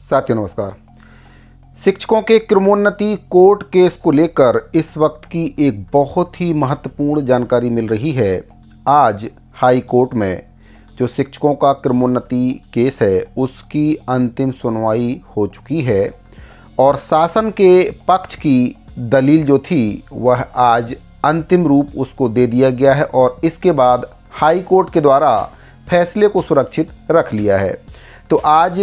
साथियों नमस्कार। शिक्षकों के क्रमोन्नति कोर्ट केस को लेकर इस वक्त की एक बहुत ही महत्वपूर्ण जानकारी मिल रही है। आज हाई कोर्ट में जो शिक्षकों का क्रमोन्नति केस है उसकी अंतिम सुनवाई हो चुकी है और शासन के पक्ष की दलील जो थी वह आज अंतिम रूप उसको दे दिया गया है और इसके बाद हाई कोर्ट के द्वारा फैसले को सुरक्षित रख लिया है। तो आज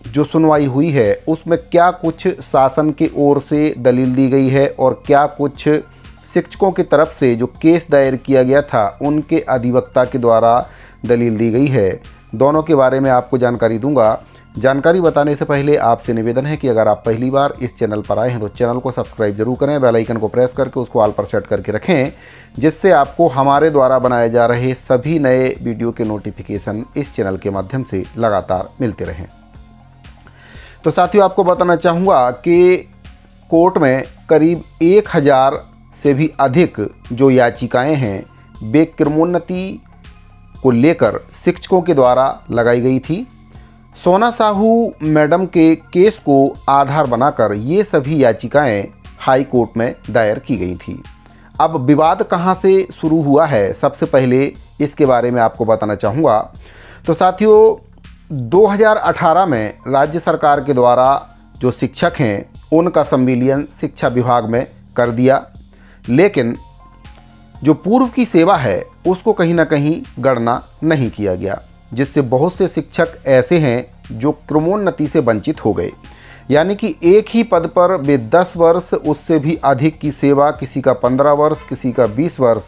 जो सुनवाई हुई है उसमें क्या कुछ शासन की ओर से दलील दी गई है और क्या कुछ शिक्षकों की तरफ से जो केस दायर किया गया था उनके अधिवक्ता के द्वारा दलील दी गई है, दोनों के बारे में आपको जानकारी दूंगा। जानकारी बताने से पहले आपसे निवेदन है कि अगर आप पहली बार इस चैनल पर आए हैं तो चैनल को सब्सक्राइब जरूर करें, बेल आइकन को प्रेस करके उसको ऑल पर सेट करके रखें, जिससे आपको हमारे द्वारा बनाए जा रहे सभी नए वीडियो के नोटिफिकेशन इस चैनल के माध्यम से लगातार मिलते रहें। तो साथियों, आपको बताना चाहूँगा कि कोर्ट में करीब 1000 से भी अधिक जो याचिकाएं हैं वे क्रमोन्नति को लेकर शिक्षकों के द्वारा लगाई गई थी। सोना साहू मैडम के केस को आधार बनाकर ये सभी याचिकाएं हाई कोर्ट में दायर की गई थी। अब विवाद कहां से शुरू हुआ है, सबसे पहले इसके बारे में आपको बताना चाहूँगा। तो साथियों, 2018 में राज्य सरकार के द्वारा जो शिक्षक हैं उनका संविलियन शिक्षा विभाग में कर दिया, लेकिन जो पूर्व की सेवा है उसको कहीं ना कहीं गणना नहीं किया गया, जिससे बहुत से शिक्षक ऐसे हैं जो क्रमोन्नति से वंचित हो गए। यानी कि एक ही पद पर वे 10 वर्ष उससे भी अधिक की सेवा, किसी का 15 वर्ष, किसी का 20 वर्ष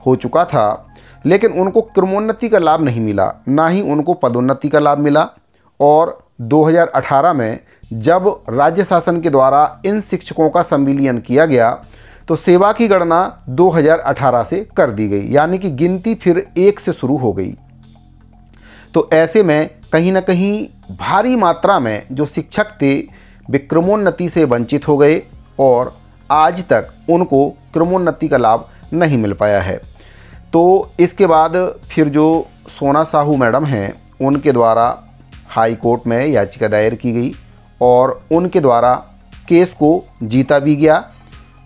हो चुका था, लेकिन उनको क्रमोन्नति का लाभ नहीं मिला, ना ही उनको पदोन्नति का लाभ मिला। और 2018 में जब राज्य शासन के द्वारा इन शिक्षकों का संविलियन किया गया तो सेवा की गणना 2018 से कर दी गई, यानी कि गिनती फिर 1 से शुरू हो गई। तो ऐसे में कहीं ना कहीं भारी मात्रा में जो शिक्षक थे वे क्रमोन्नति से वंचित हो गए और आज तक उनको क्रमोन्नति का लाभ नहीं मिल पाया है। तो इसके बाद फिर जो सोना साहू मैडम हैं उनके द्वारा हाई कोर्ट में याचिका दायर की गई और उनके द्वारा केस को जीता भी गया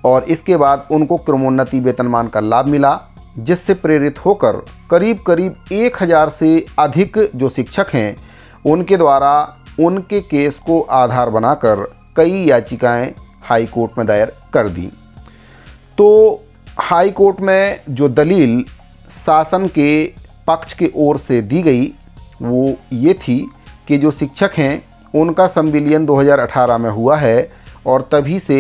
और इसके बाद उनको क्रमोन्नति वेतनमान का लाभ मिला, जिससे प्रेरित होकर करीब 1000 से अधिक जो शिक्षक हैं उनके द्वारा उनके केस को आधार बनाकर कई याचिकाएं हाई कोर्ट में दायर कर दी। तो हाई कोर्ट में जो दलील शासन के पक्ष की ओर से दी गई वो ये थी कि जो शिक्षक हैं उनका संविलियन 2018 में हुआ है और तभी से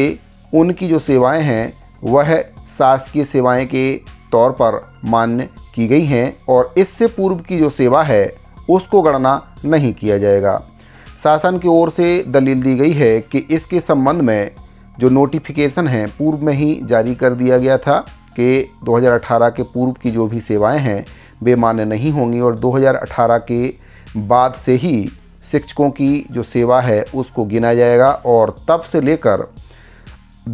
उनकी जो सेवाएं हैं वह शासकीय सेवाएं के तौर पर मान्य की गई हैं और इससे पूर्व की जो सेवा है उसको गणना नहीं किया जाएगा। शासन की ओर से दलील दी गई है कि इसके संबंध में जो नोटिफिकेशन है पूर्व में ही जारी कर दिया गया था कि 2018 के पूर्व की जो भी सेवाएं हैं वे मान्य नहीं होंगी और 2018 के बाद से ही शिक्षकों की जो सेवा है उसको गिना जाएगा और तब से लेकर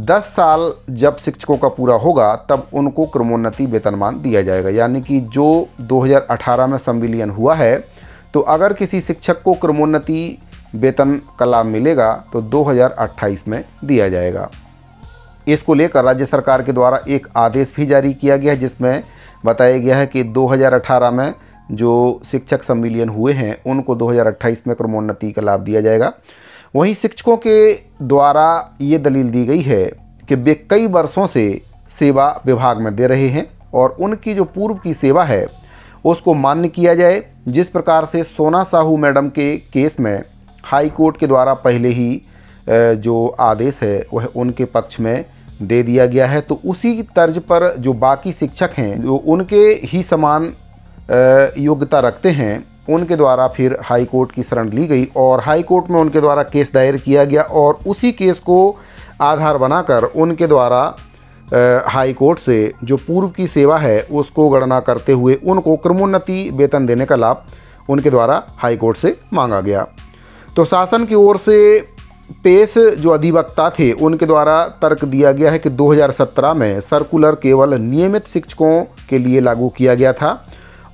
10 साल जब शिक्षकों का पूरा होगा तब उनको क्रमोन्नति वेतनमान दिया जाएगा। यानी कि जो 2018 में संविलियन हुआ है तो अगर किसी शिक्षक को क्रमोन्नति वेतन का लाभ मिलेगा तो 2028 में दिया जाएगा। इसको लेकर राज्य सरकार के द्वारा एक आदेश भी जारी किया गया है जिसमें बताया गया है कि 2018 में जो शिक्षक संविलियन हुए हैं उनको 2028 में क्रमोन्नति का लाभ दिया जाएगा। वहीं शिक्षकों के द्वारा ये दलील दी गई है कि वे कई वर्षों से सेवा विभाग में दे रहे हैं और उनकी जो पूर्व की सेवा है उसको मान्य किया जाए। जिस प्रकार से सोना साहू मैडम के केस में हाई कोर्ट के द्वारा पहले ही जो आदेश है वह उनके पक्ष में दे दिया गया है, तो उसी तर्ज पर जो बाकी शिक्षक हैं जो उनके ही समान योग्यता रखते हैं उनके द्वारा फिर हाई कोर्ट की शरण ली गई और हाई कोर्ट में उनके द्वारा केस दायर किया गया और उसी केस को आधार बनाकर उनके द्वारा हाई कोर्ट से जो पूर्व की सेवा है उसको गणना करते हुए उनको क्रमोन्नति वेतन देने का लाभ उनके द्वारा हाई कोर्ट से मांगा गया। तो शासन की ओर से पेश जो अधिवक्ता थे उनके द्वारा तर्क दिया गया है कि 2017 में सर्कुलर केवल नियमित शिक्षकों के लिए लागू किया गया था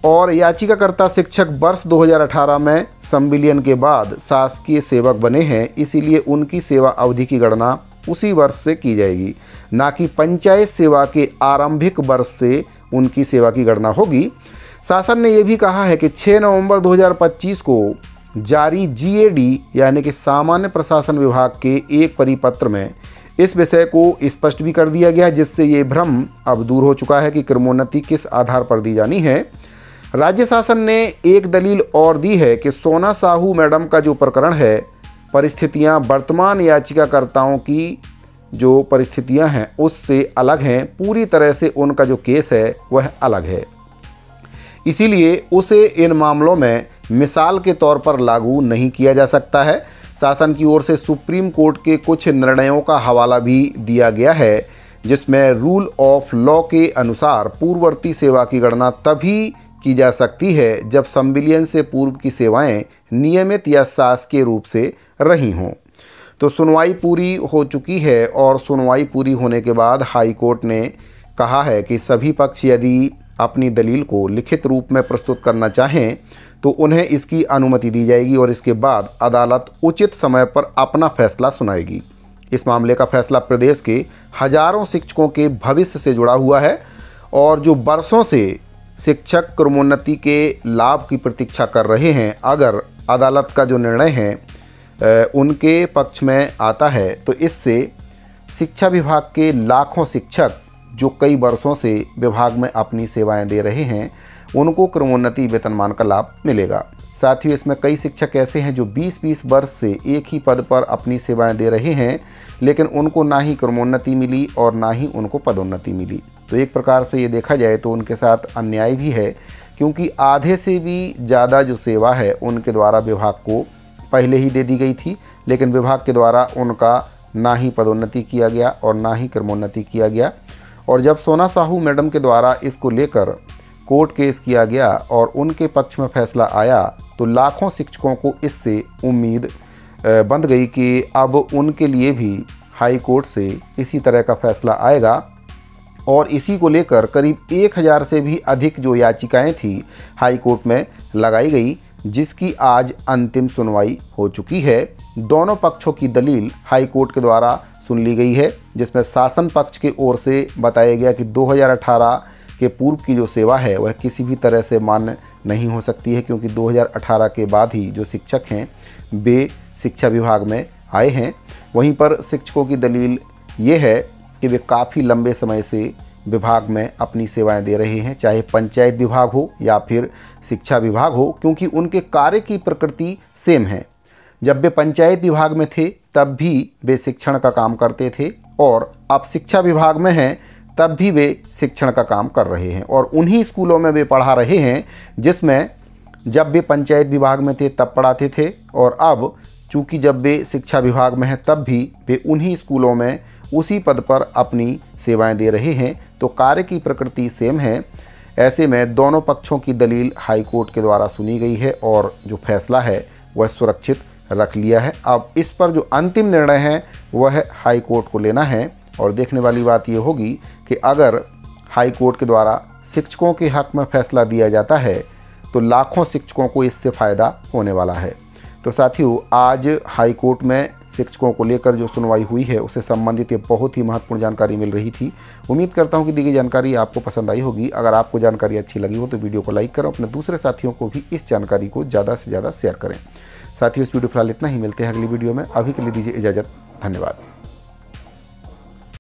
और याचिकाकर्ता शिक्षक वर्ष 2018 में संविलियन के बाद शासकीय सेवक बने हैं, इसीलिए उनकी सेवा अवधि की गणना उसी वर्ष से की जाएगी, ना कि पंचायत सेवा के आरंभिक वर्ष से उनकी सेवा की गणना होगी। शासन ने यह भी कहा है कि 6 नवंबर 2025 को जारी जीएडी यानी कि सामान्य प्रशासन विभाग के एक परिपत्र में इस विषय को स्पष्ट भी कर दिया गया, जिससे ये भ्रम अब दूर हो चुका है कि क्रमोन्नति किस आधार पर दी जानी है। राज्य शासन ने एक दलील और दी है कि सोना साहू मैडम का जो प्रकरण है, परिस्थितियां वर्तमान याचिकाकर्ताओं की जो परिस्थितियां हैं उससे अलग हैं, पूरी तरह से उनका जो केस है वह अलग है, इसीलिए उसे इन मामलों में मिसाल के तौर पर लागू नहीं किया जा सकता है। शासन की ओर से सुप्रीम कोर्ट के कुछ निर्णयों का हवाला भी दिया गया है, जिसमें रूल ऑफ लॉ के अनुसार पूर्ववर्ती सेवा की गणना तभी की जा सकती है जब संविलियन से पूर्व की सेवाएं नियमित या शासकीय रूप से रही हों। तो सुनवाई पूरी हो चुकी है और सुनवाई पूरी होने के बाद हाई कोर्ट ने कहा है कि सभी पक्ष यदि अपनी दलील को लिखित रूप में प्रस्तुत करना चाहें तो उन्हें इसकी अनुमति दी जाएगी और इसके बाद अदालत उचित समय पर अपना फैसला सुनाएगी। इस मामले का फैसला प्रदेश के हजारों शिक्षकों के भविष्य से जुड़ा हुआ है और जो वर्षों से शिक्षक क्रमोन्नति के लाभ की प्रतीक्षा कर रहे हैं, अगर अदालत का जो निर्णय है उनके पक्ष में आता है तो इससे शिक्षा विभाग के लाखों शिक्षक जो कई वर्षों से विभाग में अपनी सेवाएं दे रहे हैं उनको क्रमोन्नति वेतनमान का लाभ मिलेगा। साथ ही इसमें कई शिक्षक ऐसे हैं जो 20-20 वर्ष से एक ही पद पर अपनी सेवाएं दे रहे हैं, लेकिन उनको ना ही क्रमोन्नति मिली और ना ही उनको पदोन्नति मिली। तो एक प्रकार से ये देखा जाए तो उनके साथ अन्याय भी है, क्योंकि आधे से भी ज़्यादा जो सेवा है उनके द्वारा विभाग को पहले ही दे दी गई थी, लेकिन विभाग के द्वारा उनका ना ही पदोन्नति किया गया और ना ही क्रमोन्नति किया गया। और जब सोना साहू मैडम के द्वारा इसको लेकर कोर्ट केस किया गया और उनके पक्ष में फैसला आया तो लाखों शिक्षकों को इससे उम्मीद बंध गई कि अब उनके लिए भी हाई कोर्ट से इसी तरह का फैसला आएगा। और इसी को लेकर करीब 1000 से भी अधिक जो याचिकाएं थी हाई कोर्ट में लगाई गई, जिसकी आज अंतिम सुनवाई हो चुकी है। दोनों पक्षों की दलील हाई कोर्ट के द्वारा सुन ली गई है, जिसमें शासन पक्ष की ओर से बताया गया कि 2018 के पूर्व की जो सेवा है वह किसी भी तरह से मान्य नहीं हो सकती है, क्योंकि 2018 के बाद ही जो शिक्षक हैं वे शिक्षा विभाग में आए हैं। वहीं पर शिक्षकों की दलील ये है कि वे काफ़ी लंबे समय से विभाग में अपनी सेवाएं दे रहे हैं, चाहे पंचायत विभाग हो या फिर शिक्षा विभाग हो, क्योंकि उनके कार्य की प्रकृति सेम है। जब वे पंचायत विभाग में थे तब भी वे शिक्षण का काम करते थे और अब शिक्षा विभाग में हैं तब भी वे शिक्षण का काम कर रहे हैं और उन्हीं स्कूलों में वे पढ़ा रहे हैं जिसमें जब वे पंचायत विभाग में थे तब पढ़ाते थे, और अब चूँकि जब वे शिक्षा विभाग में हैं तब भी वे उन्हीं स्कूलों में उसी पद पर अपनी सेवाएं दे रहे हैं। तो कार्य की प्रकृति सेम है। ऐसे में दोनों पक्षों की दलील हाई कोर्ट के द्वारा सुनी गई है और जो फैसला है वह सुरक्षित रख लिया है। अब इस पर जो अंतिम निर्णय है वह हाई कोर्ट को लेना है और देखने वाली बात ये होगी कि अगर हाई कोर्ट के द्वारा शिक्षकों के हक में फैसला दिया जाता है तो लाखों शिक्षकों को इससे फ़ायदा होने वाला है। तो साथियों, आज हाई कोर्ट में शिक्षकों को लेकर जो सुनवाई हुई है उससे संबंधित ये बहुत ही महत्वपूर्ण जानकारी मिल रही थी। उम्मीद करता हूँ कि दी गई जानकारी आपको पसंद आई होगी। अगर आपको जानकारी अच्छी लगी हो तो वीडियो को लाइक करें, अपने दूसरे साथियों को भी इस जानकारी को ज़्यादा से ज़्यादा शेयर करें। साथियों, इस वीडियो फिलहाल इतना ही, मिलते हैं अगली वीडियो में। अभी के लिए दीजिए इजाज़त। धन्यवाद।